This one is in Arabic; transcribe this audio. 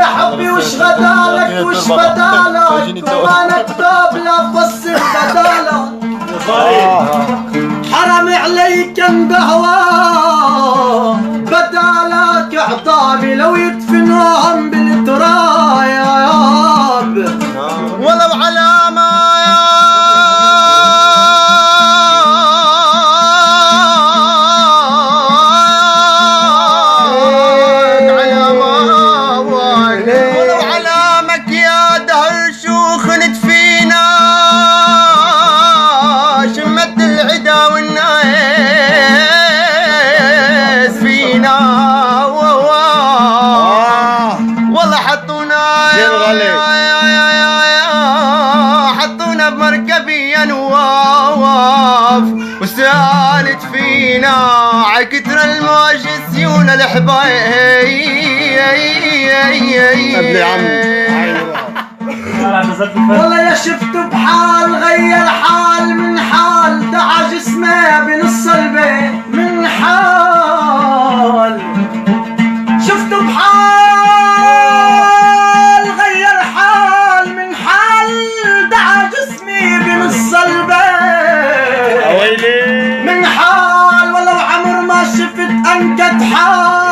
يا حبي وش غدالك وش بدالك وما نكتب لا فصل بدالك حرم عليك بهواه بدالك اعطاني لو يدفنوهم بالترايب ولو علامة حطونا بمركبي نواف وسالت فينا عكتر الموج سيون الحبايب والله يا شفت بحال غير حال من حال دعا جسمه بنص البيت من حال شفت بحال غير حال من حال دعا جسمي بنص البيت من حال ولو عمر ما شفت أنكت حال